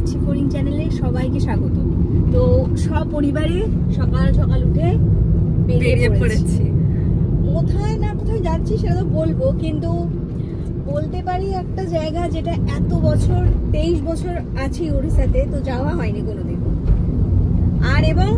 পিচ্ছি ফড়িং চ্যানেলে সবাইকে স্বাগত। তো সপরিবারে সকাল সকাল উঠে বেরিয়ে পড়েছি। কোথায় না কোথায় যাচ্ছি সেটা তো বলবো, কিন্তু বলতে পারি একটা জায়গা যেটা এত বছর 23 বছর আছি ওড়িশাতে, তো যাওয়া হয়নি কোনোদিন। আর এবং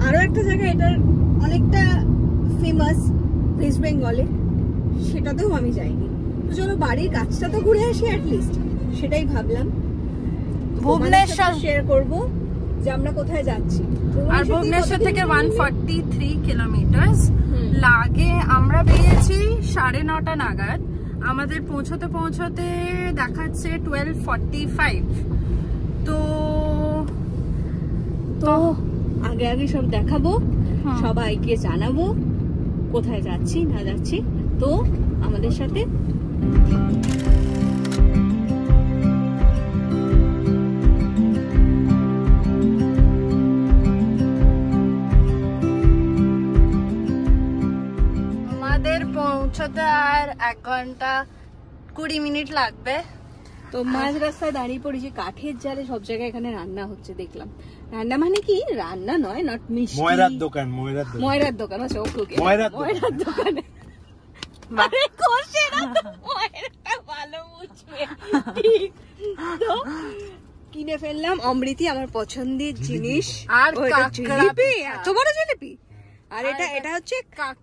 আরো একটা জায়গা এটার অনেকটা ফেমাস ওয়েস্ট বেঙ্গলে, সেটাতেও আমি যাইনি। তো চলো বাড়ির কাজটা তো ঘুরে আসি অ্যাটলিস্ট, সেটাই ভাবলাম ভুবনেশ্বর শেয়ার করব যে আমরা কোথায় যাচ্ছি। আর ভুবনেশ্বর থেকে 143 কিলোমিটার লাগে। আমরা বেরিয়েছি 9:30 নাগাদ, আমাদের পৌঁছতে পৌঁছতে দেখাচ্ছে 12:45। তো তো আগে আগে সব দেখাবো, সবাইকে জানাবো কোথায় যাচ্ছি না যাচ্ছি। তো আমাদের সাথে পৌঁছতে আর 1 ঘন্টা 20 মিনিট লাগবে। তো মাঝ রাস্তায় দাঁড়িয়ে পড়েছি, কাঠের জালে সব জায়গায় এখানে রান্না হচ্ছে দেখলাম। রান্না মানে কি, রান্না নয়, নট মিষ্টি, ময়রার দোকান। আচ্ছা ওকে, ময়রার দোকানে আরে কোশে না, ময়রাটা ভালো বুঝবে। তো কিনে ফেললাম অমৃতি, আমার পছন্দের জিনিস। আর জিলিপি, এত বড় জিলিপি। আর এটা হচ্ছে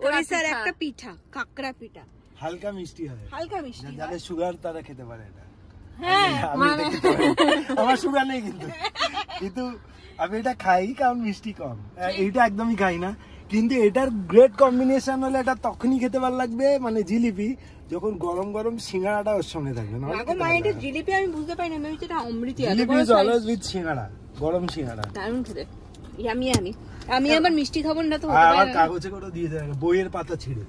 ওড়িশার একটা পিঠা, কাকড়া পিঠা। হালকা মিষ্টি হয়, হালকা মিষ্টি, যাদের সুগার তারা খেতে পারে এটা। হ্যাঁ আমার সুগার নেই কিন্তু আমি এটা খাই কারণ মিষ্টি কম। এইটা একদমই খাই না, কিন্তু এটার গ্রেট কম্বিনেশন হলে এটা তখনই খেতে ভালো লাগবে, মানে জিলিপি যখন গরম গরম সিঙ্গাড়াটা ওর সঙ্গে থাকবে। না এটা জিলিপি আমি বুঝতে পারি না, আমি এটা অমৃতি। জিলিপি ইজ অলওয়েজ উইথ সিঙ্গাড়া, গরম সিঙ্গাড়া দারুণ খেতে। আমি আবার মিষ্টি খাবো না, তো আবার কাগজে করে দিয়ে দেবে, বইয়ের পাতা ছিঁড়ে।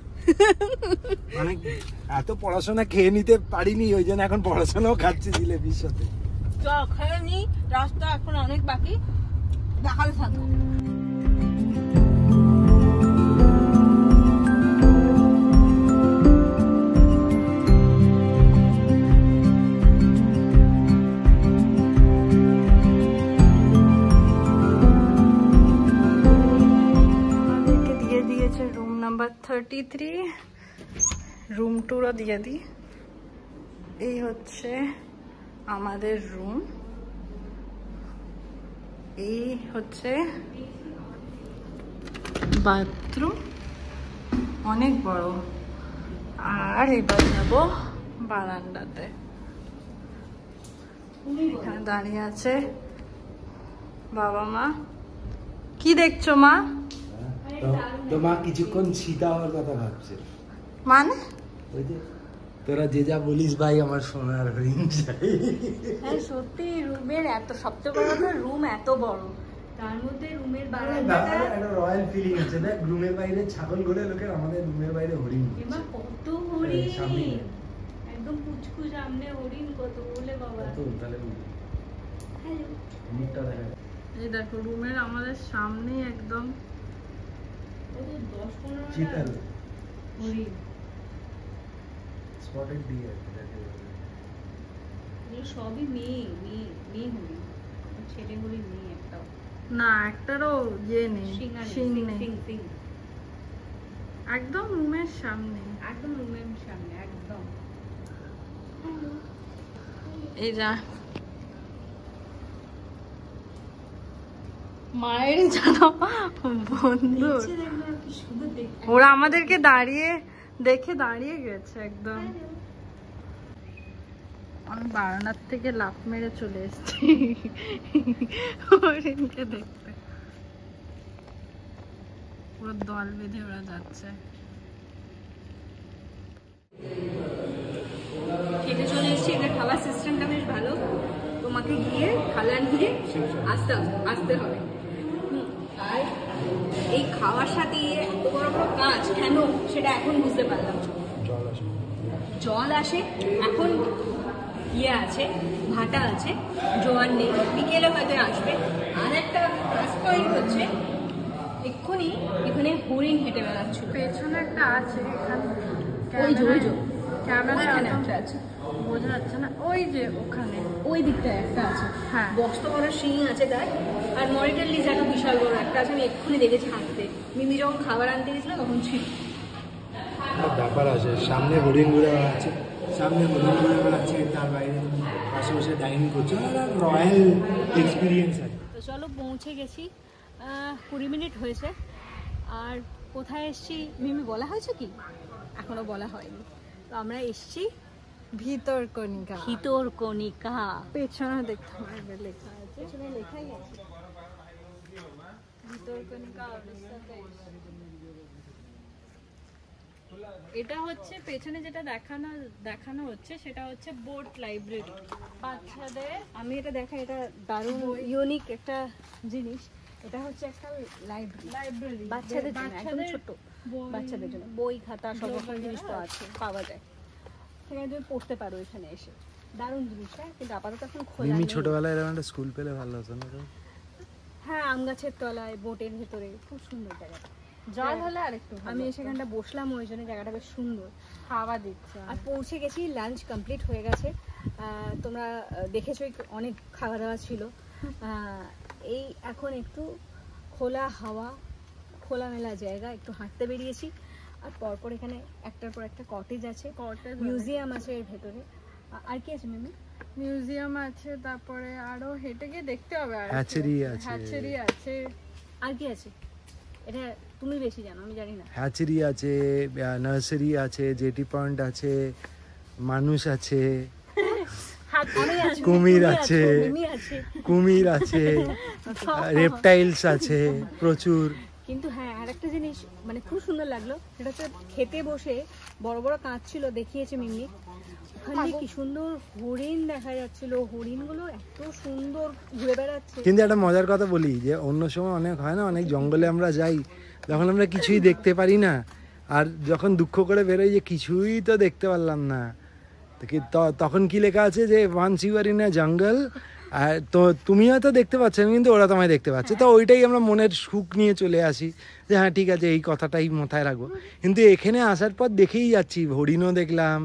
মানে এত পড়াশোনা খেয়ে নিতে পারিনি, ওই জন্য এখন পড়াশোনাও খাচ্ছি জিলেপির সাথে। খেয়ে নি, রাস্তা এখন অনেক বাকি, দেখালে থাকবো। রুম নাম্বার 33, রুম টুরও দিয়ে দিই। এই হচ্ছে আমাদের রুম, এই হচ্ছে বাথরুম, অনেক বড়। আর এবার যাবো বারান্দাতে, এখানে দাঁড়িয়ে আছে বাবা মা। কি দেখছো মা? তো মা কিছুক্ষণ সীতা হওয়ার কথা ভাবছে। মানে ওই যে তোরা যে যা বলিস ভাই, আমার সোনার হরিণ চাই। হ্যাঁ সত্যি, রুমের এত, সবচেয়ে বড় কথা রুম এত বড়, তার মধ্যে রুমের বারান্দাটা একটা রয়্যাল ফিলিং আছে। দেখ রুমের বাইরে ছাগল ঘোরে লোকের, আমাদের রুমের বাইরে হরিণ। এমা কত হরিণ, একদম কুচকুচ সামনে হরিণ, কত বলে বাবা। তো তাহলে হ্যালো, মুখটা দেখা। এই দেখো রুমের আমাদের সামনেই একদম 10-15 চিতাল হরিণ, স্পটেড ডিয়ার। এই সবই মেয়ে হরিণ, ছেলে হরিণ নেই একটাও। না একটারও ইয়ে নেই, শিং নেই। একদম রুমের সামনে, একদম। এই যা মায়ের জানো বন্ধু, ওরা আমাদেরকে দেখে দাঁড়িয়ে গেছে একদম। আমি বারান্দার থেকে লাফ মেরে চলে এসেছি হরিণকে দেখতে। পুরো দল বেঁধে ওরা যাচ্ছে। খেতে চলে এসেছি, এটা খাবার সিস্টেমটা বেশ ভালো। তোমাকে গিয়ে থালা নিয়ে আসতে হবে। আর এই খাওয়ার সাথে এত বড় বড় কাজ কেন, সেটা এখন বুঝতে পারলাম। জল আসে এখন, ইয়ে আছে, ভাটা আছে, জোয়ার নেই, বিকেলে হয়তো আসবে। আর একটা প্লাস পয়েন্ট হচ্ছে এক্ষুনি এখানে হরিণ হেঁটে বেড়াচ্ছিল, পেছনে একটা আছে, ওই যে ক্যামেরা একটা আছে। বোঝা যাচ্ছে না, ওই যে ওখানে ওই দিকটায় একটা আছে, হ্যাঁ বস্ত করা শিং আছে তার, আর মনিটর লিজার্ডও বিশাল বড় একটা আছে, আমি এক্ষুনি দেখেছি হাঁটতে। মিমি যখন খাবার আনতে গেছিল তখন ছিল। ব্যাপার আছে, সামনে হরিণ ঘুরে বেড়াচ্ছে, তার বাইরে পাশে বসে ডাইনিং করছে, রয়্যাল এক্সপিরিয়েন্স আছে। তো চলো পৌঁছে গেছি, 20 মিনিট হয়েছে। আর কোথায় এসছি মিমি বলা হয়েছে কি? এখনো বলা হয়নি। তো আমরা এসছি ভিতরকণিকা। ভিতরকণিকা। পেছনে দেখতে পারবে লেখা আছে, পেছনে লেখাই আছে ভিতরকণিকা উড়িষ্যাতে। এটা হচ্ছে পেছনে যেটা দেখানো হচ্ছে সেটা হচ্ছে বোট লাইব্রেরি বাচ্চাদের। আমি এটা দেখা, এটা দারুণ ইউনিক একটা জিনিস। এটা হচ্ছে একটা লাইব্রেরি বাচ্চাদের জন্য, একদম ছোট বাচ্চাদের জন্য বই খাতা সব রকম জিনিস পাওয়া যায়, সেখানে তুমি পড়তে পারো এখানে এসে। দারুণ জিনিসটা, কিন্তু আপাতত এখন খোলা নেই। ছোটবেলায় এরকম একটা স্কুল পেলে ভালো হতো না? হ্যাঁ, আম গাছের তলায় বোটের ভেতরে, খুব সুন্দর জায়গাটা। জল হলে আরেকটু আমি সেখানটা বসলাম, ওই জন্য জায়গাটা বেশ সুন্দর, হাওয়া দিচ্ছে। আর পৌঁছে গেছি, লাঞ্চ কমপ্লিট হয়ে গেছে। তোমরা দেখেছো অনেক খাওয়া দাওয়া ছিল। এই এখন একটু খোলা হাওয়া, খোলামেলা জায়গা, একটু হাঁটতে বেরিয়েছি। আর পরপর এখানে একটার পর একটা কটেজ আছে, মিউজিয়াম আছে এর ভেতরে। আর কি আছে মিমি? মিউজিয়াম আছে, তারপরে আরো হেঁটে গিয়ে দেখতে হবে। আর হ্যাচারি আছে, হ্যাচারি আছে। আর কি আছে? এটা তুমি বেশি জানো, আমি জানি না। হ্যাচারি আছে, নার্সারি আছে, জেটি পয়েন্ট আছে, মানুষ আছে, কুমির আছে, কুমির আছে, রেপটাইলস আছে প্রচুর। কিন্তু হ্যাঁ, আর একটা জিনিস মানে খুব সুন্দর লাগলো, সেটা হচ্ছে খেতে বসে বড় বড় কাঁচ ছিল, দেখিয়েছে মিমি। ওখানে কি সুন্দর হরিণ দেখা যাচ্ছিল, হরিণগুলো এত সুন্দর ঘুরে বেড়াচ্ছে। কিন্তু একটা মজার কথা বলি, যে অন্য সময় অনেক হয় না, অনেক জঙ্গলে আমরা যাই, যখন আমরা কিছুই দেখতে পারি না, আর যখন দুঃখ করে বেরোই যে কিছুই তো দেখতে পারলাম না, তখন কি লেখা আছে যে once you are in a jungle, আর তো তুমি হয়তো দেখতে পাচ্ছ না কিন্তু ওরা তোমায় দেখতে পাচ্ছে। তো ওইটাই আমরা মনের সুখ নিয়ে চলে আসি, যে হ্যাঁ ঠিক আছে, এই কথাটাই মাথায় রাখবো। কিন্তু এখানে আসার পর দেখেই যাচ্ছি, হরিণও দেখলাম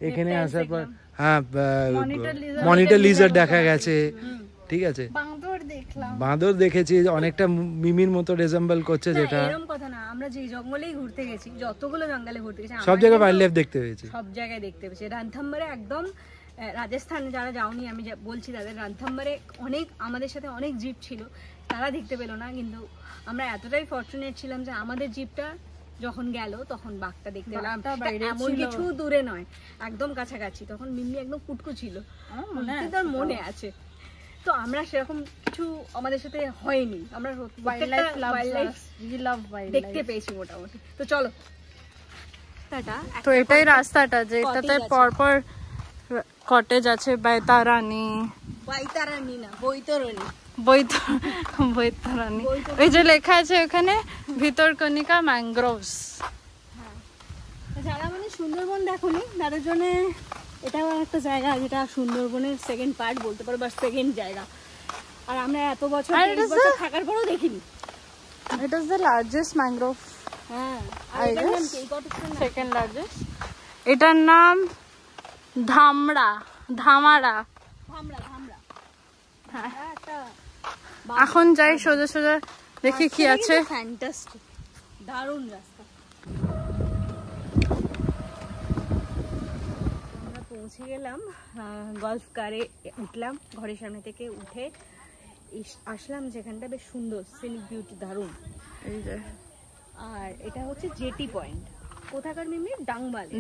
এখানে আসার পর, হ্যাঁ মনিটর লিজার্ড দেখা গেছে, ঠিক আছে, বাঁদর দেখেছি, অনেকটা মিমির মতো রেজেম্বল করছে, যেটা এরকম কথা না। আমরা যে জঙ্গলেই ঘুরতে গেছি, যতগুলো জঙ্গলে ঘুরতে গেছি, সব জায়গায় ওয়াইল্ড লাইফ দেখতে পেয়েছি, সব জায়গায় দেখতে পেয়েছি। রানথাম্বরে একদম, রাজস্থানে যারা যাওনি আমি বলছি তাদের, রানথাম্বরে অনেক আমাদের সাথে অনেক জিপ ছিল, তারা দেখতে পেলো না। কিন্তু আমরা এতটাই ফরচুনেট ছিলাম যে আমাদের জিপটা যখন গেল তখন বাঘটা দেখতে পেলাম। এমন কিছু দূরে নয়, একদম কাছাকাছি। তখন মিম্মি একদম কুটকু ছিল, তার মনে আছে। তো আমরা সেরকম কিছু আমাদের সাথে হয়নি, আমরা দেখতে পেয়েছি মোটামুটি। তো চলো টাটা। তো এটাই রাস্তাটা, যেটাতে পরপর কটেজ আছে, বৈতারানী না বৈতরণী, বৈতারানী। ওই যে লেখা আছে ওখানে ভিতরকণিকা ম্যানগ্রোভস। যারা মানে সুন্দরবন দেখোনি তাদের জন্য এটাও একটা জায়গা, যেটা সুন্দরবনের সেকেন্ড পার্ট বলতে পারো, বা সেকেন্ড জায়গা। আর আমরা এত বছর থাকার পরেও দেখিনি। It is the largest mangrove. হ্যাঁ, সেকেন্ড লার্জেস্ট। এটার নাম ধামারা। এখন যাই সোজা সোজা, দেখি কি আছে। ফ্যান্টাস্টিক, দারুণ রাস্তা। আমরা পৌঁছে গেলাম, গলফ কারে উঠলাম, ঘরের সামনে থেকে উঠে আসলাম যেখানটা বেশ সুন্দর, সিনিক বিউটি দারুণ। এই যে, আর এটা হচ্ছে জেটি পয়েন্ট। কোথাকার মিমি?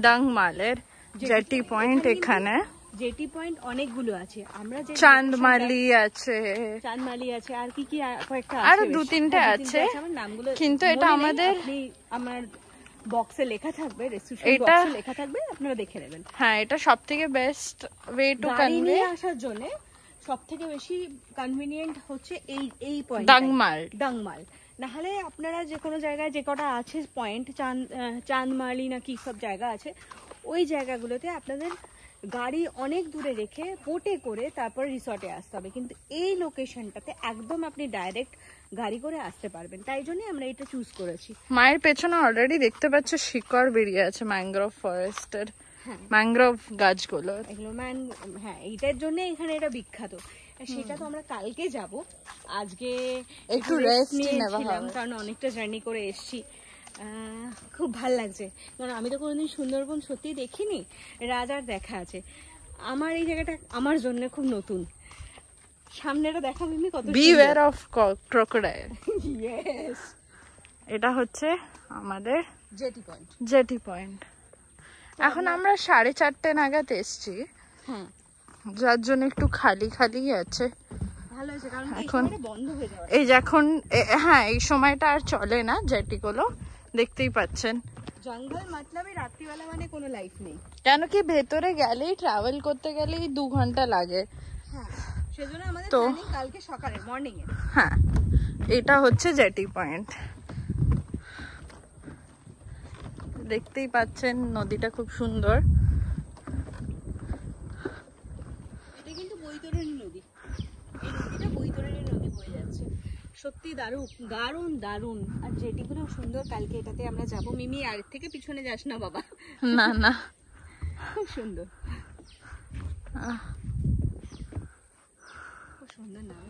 ডাংমালের জেটি পয়েন্ট। এখানে জেটি পয়েন্ট অনেকগুলো আছে। আমরা যে চাঁদমালি আছে, আর কি কি কয়েকটা আরো 2-3টে আছে, আমার নামগুলো কিন্তু এটা আমাদের আমার বক্সে লেখা থাকবে, ডেসক্রিপশন বক্সে লেখা থাকবে, আপনারা দেখে নেবেন। হ্যাঁ, এটা সবথেকে বেস্ট ওয়ে টু কনভে আসার জন্য। সবথেকে বেশি কনভিনিয়েন্ট হচ্ছে এই পয়েন্ট, ডাংমাল। না হলে আপনারা যে কোনো জায়গায় যে কটা আছে পয়েন্ট, চাঁদমালি না কি সব জায়গা আছে, ওই জায়গাগুলোতে আপনাদের গাড়ি অনেক দূরে রেখে বোটে করে তারপর রিসর্টে আসতে হবে। কিন্তু এই লোকেশনটাতে একদম আপনি ডাইরেক্ট গাড়ি করে আসতে পারবেন, তাই জন্য আমরা এটা চুজ করেছি। মায়ের পেছনে অলরেডি দেখতে পাচ্ছ শিকড় বেরিয়ে আছে ম্যানগ্রোভ ফরেস্টের। ম্যানগ্রোভ গাছগুলো। এগুলো হ্যাঁ এইটার জন্য এখানে এটা বিখ্যাত। সেটা তো আমরা কালকে যাব, আজকে একটু রেস্ট নেওয়া নিয়েছিলাম কারণ অনেকটা জার্নি করে এসেছি। খুব ভাল লাগছে, কারণ আমি তো কোনোদিন সুন্দরবন সত্যি দেখিনি, রাজার দেখা আছে। আমার এই জায়গাটা আমার জন্য খুব নতুন। সামনেটা দেখা মিমি কত বিওয়্যার অফ ক্রোকোডাইল। ইয়েস, এটা হচ্ছে আমাদের জেটি পয়েন্ট। Jetty point. এখন আমরা 4:30 নাগাদ এসছি, হ্যাঁ যার জন্য একটু খালি খালি আছে। ভালো হয়েছে, কারণ এখন এখন বন্ধ হয়ে যাবে। এই যে এখন হ্যাঁ এই সময়টা আর চলে না জেটিগুলো, দেখতেই পাচ্ছেন। জঙ্গল মতলবে রাত্রিবেলা মানে কোনো লাইফ নেই, কেন কি ভেতরে গেলেই ট্রাভেল করতে গেলেই 2 ঘন্টা লাগে। হ্যাঁ সেজন্য আমাদের তো প্ল্যানিং কালকে সকালে মর্নিং এ। হ্যাঁ এটা হচ্ছে জেটি পয়েন্ট, দেখতেই পাচ্ছেন নদীটা খুব সুন্দর। এটা কিন্তু বৈতরণী নদী, এই নদীটা বৈতরণী নদী বয়ে যাচ্ছে। সত্যি দারুণ দারুণ দারুণ। আর জেটিগুলো সুন্দর, কালকে এটাতে আমরা যাব। মিমি আর থেকে পিছনে যাস না বাবা, না না খুব সুন্দর, খুব সুন্দর নাম।